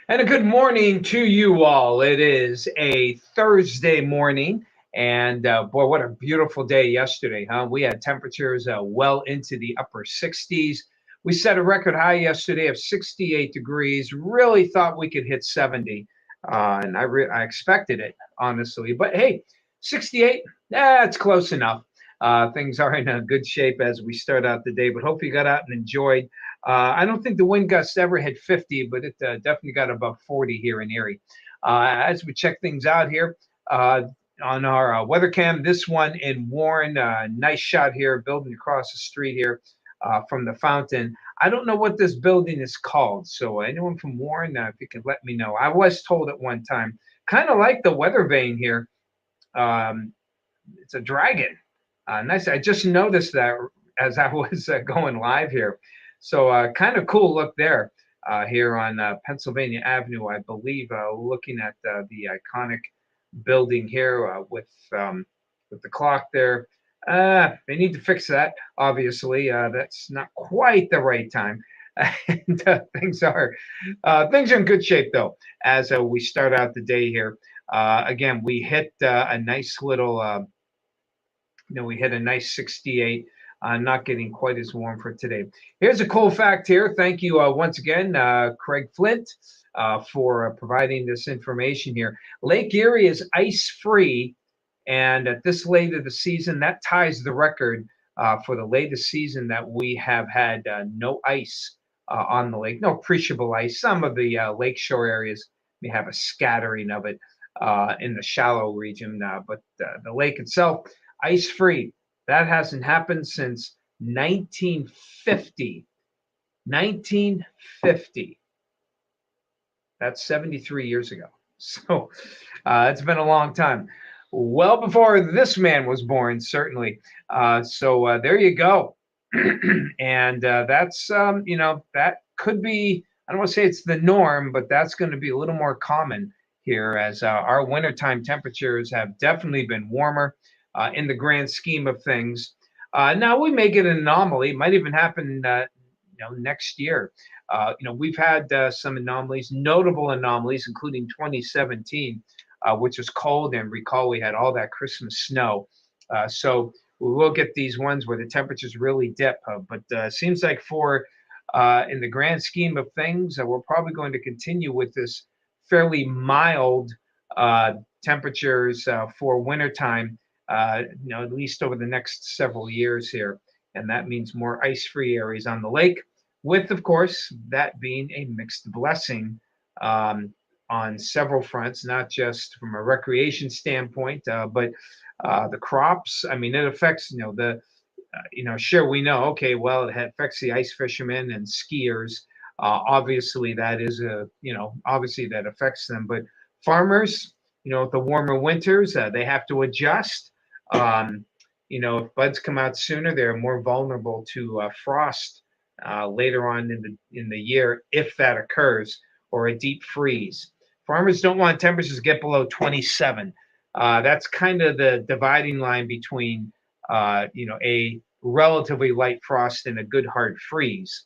And a good morning to you all. It is a Thursday morning, and boy, what a beautiful day yesterday, huh? We had temperatures well into the upper 60s. We set a record high yesterday of 68 degrees. Really thought we could hit 70, and I expected it, honestly. But hey, 68, it's close enough. Things are in a good shape as we start out the day, but hope you got out and enjoyed. I don't think the wind gusts ever hit 50, but it definitely got above 40 here in Erie. As we check things out here uh, on our weather cam, this one in Warren, nice shot here, building across the street here from the fountain. I don't know what this building is called, so anyone from Warren, if you could let me know. I was told at one time, kind of like the weather vane here. Um, it's a dragon. Nice. I just noticed that as I was going live here. So kind of cool look there here on Pennsylvania Avenue, I believe. Looking at the iconic building here with the clock there. They need to fix that. Obviously, that's not quite the right time. And things are in good shape though. As we start out the day here, again we hit a nice little. We hit a nice 68, not getting quite as warm for today. Here's a cool fact here. Thank you once again, Craig Flint, for providing this information here. Lake Erie is ice free, and at this late of the season, that ties the record for the latest season that we have had no ice on the lake, no appreciable ice. Some of the lakeshore areas may have a scattering of it in the shallow region, but the lake itself ice free. That hasn't happened since 1950. 1950. That's 73 years ago. So it's been a long time. Well before this man was born, certainly. So there you go. And that's, that could be, I don't want to say it's the norm, but that's going to be a little more common here as our wintertime temperatures have definitely been warmer in the grand scheme of things. Now we may get an anomaly. It might even happen, next year. We've had some anomalies, notable anomalies, including 2017, which was cold. And recall we had all that Christmas snow. So we will get these ones where the temperatures really dip. But seems like in the grand scheme of things, we're probably going to continue with this fairly mild temperatures for wintertime, at least over the next several years here. And that means more ice-free areas on the lake, with, of course, that being a mixed blessing on several fronts, not just from a recreation standpoint, but the crops. I mean, it affects, sure, we know, okay, well, it affects the ice fishermen and skiers. Obviously, that is obviously that affects them. But farmers, with the warmer winters, they have to adjust. If buds come out sooner, they're more vulnerable to frost later on in the year, if that occurs, or a deep freeze. Farmers don't want temperatures to get below 27. That's kind of the dividing line between a relatively light frost and a good hard freeze,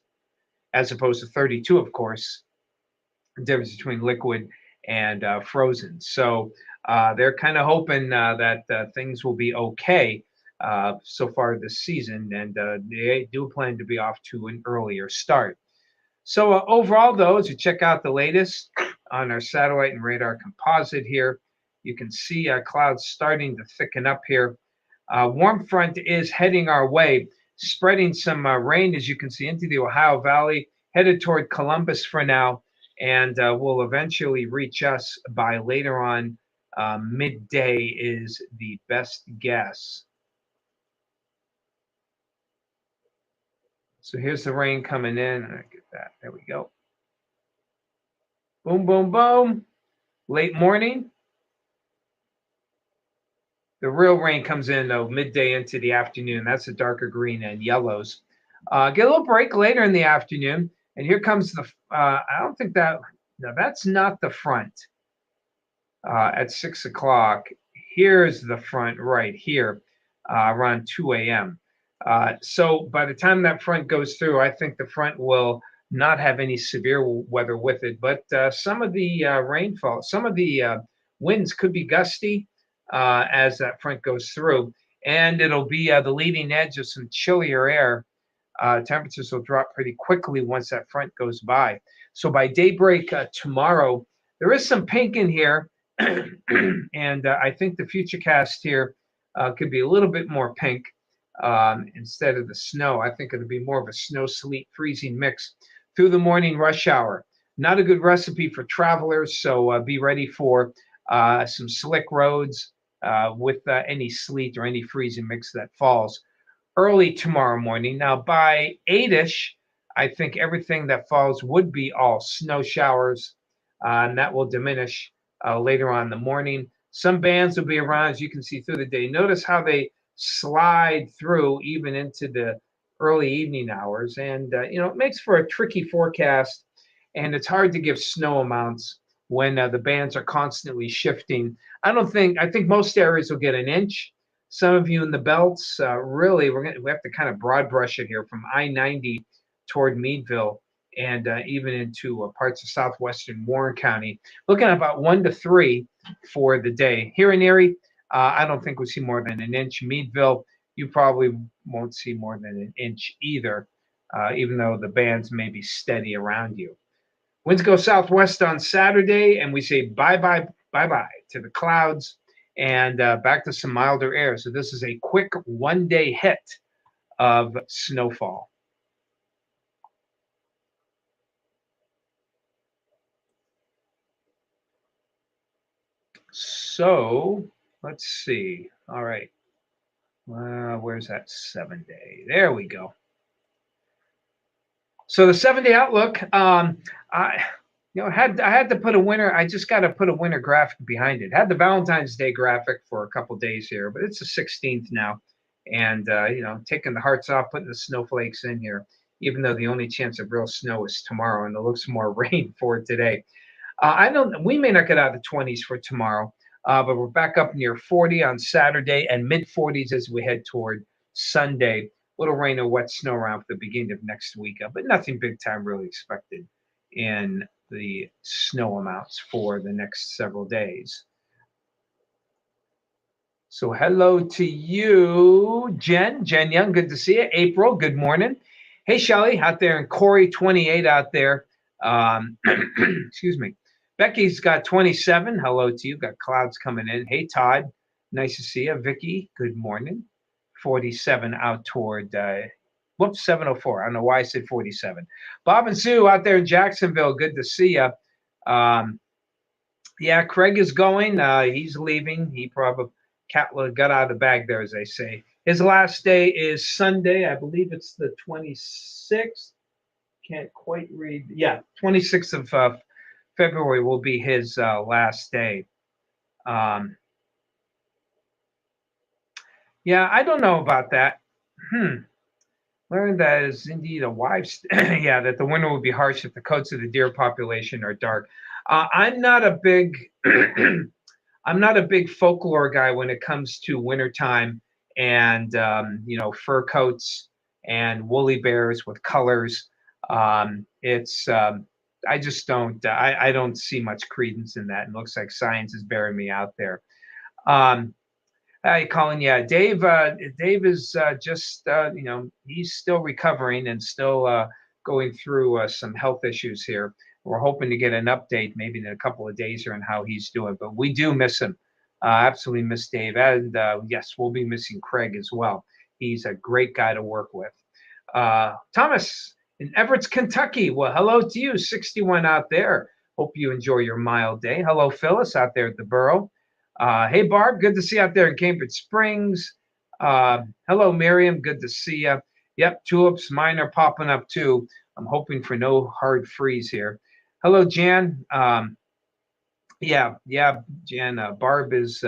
as opposed to 32, of course, the difference between liquid and frozen. So they're kind of hoping that things will be okay so far this season, and they do plan to be off to an earlier start. So overall, though, as you check out the latest on our satellite and radar composite here, you can see clouds starting to thicken up here. Warm front is heading our way, spreading some rain, as you can see, into the Ohio Valley, headed toward Columbus for now, and will eventually reach us by later on. Midday is the best guess. So here's the rain coming in. I get that. There we go. Boom, boom, boom. Late morning. The real rain comes in, though, midday into the afternoon. That's the darker green and yellows. Get a little break later in the afternoon. And here comes I don't think that's not the front at 6 o'clock. Here's the front right here around 2 a.m. So by the time that front goes through, I think the front will not have any severe weather with it, but some of the rainfall, some of the winds could be gusty as that front goes through, and it'll be the leading edge of some chillier air. Temperatures will drop pretty quickly once that front goes by. So by daybreak tomorrow, there is some pink in here, and I think the futurecast here could be a little bit more pink instead of the snow. I think it'll be more of a snow, sleet, freezing mix through the morning rush hour. Not a good recipe for travelers, so be ready for some slick roads with any sleet or any freezing mix that falls early tomorrow morning. Now, by 8-ish, I think everything that falls would be all snow showers, and that will diminish later on in the morning. Some bands will be around, as you can see through the day. Notice how they slide through even into the early evening hours, and it makes for a tricky forecast, and it's hard to give snow amounts when the bands are constantly shifting. I think most areas will get an inch. Some of you in the belts, really, we have to kind of broad brush it here from I-90 toward Meadville and even into parts of southwestern Warren County. Looking at about 1 to 3 for the day. Here in Erie, I don't think we'll see more than an inch. Meadville, you probably won't see more than an inch either, even though the bands may be steady around you. Winds go southwest on Saturday, and we say bye-bye to the clouds and back to some milder air. So this is a quick one-day hit of snowfall. So let's see. All right. Where's that 7-day? There we go. So the 7-day outlook, I had to put a winter. I just got to put a winter graphic behind it. Had the Valentine's Day graphic for a couple days here, but it's the 16th now, and taking the hearts off, putting the snowflakes in here. Even though the only chance of real snow is tomorrow, and it looks more rain for today. We may not get out of the 20s for tomorrow, but we're back up near 40 on Saturday and mid 40s as we head toward Sunday. Little rain or wet snow around for the beginning of next week, but nothing big time really expected in the snow amounts for the next several days. So hello to you, Jen Young. Good to see you. April, good morning. Hey, Shelly, out there, and Corey, 28 out there. Excuse me. Becky's got 27. Hello to you. Got clouds coming in. Hey, Todd. Nice to see you. Vicky, good morning. 47 out toward, 704. I don't know why I said 47. Bob and Sue out there in Jacksonville. Good to see you. Yeah, Craig is going. He's leaving. He probably got out of the bag there, as they say. His last day is Sunday. I believe it's the 26th. Can't quite read. Yeah, 26th of February will be his last day. Yeah, I don't know about that. Learned that is indeed a wise. Yeah, that the winter will be harsh if the coats of the deer population are dark. I'm not a big folklore guy when it comes to wintertime and fur coats and woolly bears with colors. I just don't. I don't see much credence in that. It looks like science is bearing me out there. Hi, Colin. Yeah, Dave is just he's still recovering and still going through some health issues here. We're hoping to get an update maybe in a couple of days here on how he's doing, but we do miss him. Absolutely miss Dave. And yes, we'll be missing Craig as well. He's a great guy to work with. Thomas in Everett, Kentucky. Well, hello to you, 61 out there. Hope you enjoy your mild day. Hello, Phyllis out there at the Borough. Hey, Barb, good to see you out there in Cambridge Springs. Hello, Miriam, good to see you. Yep, tulips, mine are popping up too. I'm hoping for no hard freeze here. Hello, Jan. Yeah, Jan. Barb is,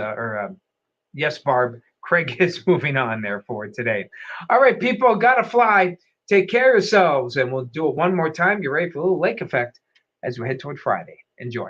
yes, Barb. Craig is moving on there for today. All right, people, gotta fly. Take care of yourselves, and we'll do it one more time. Get ready for a little lake effect as we head toward Friday. Enjoy.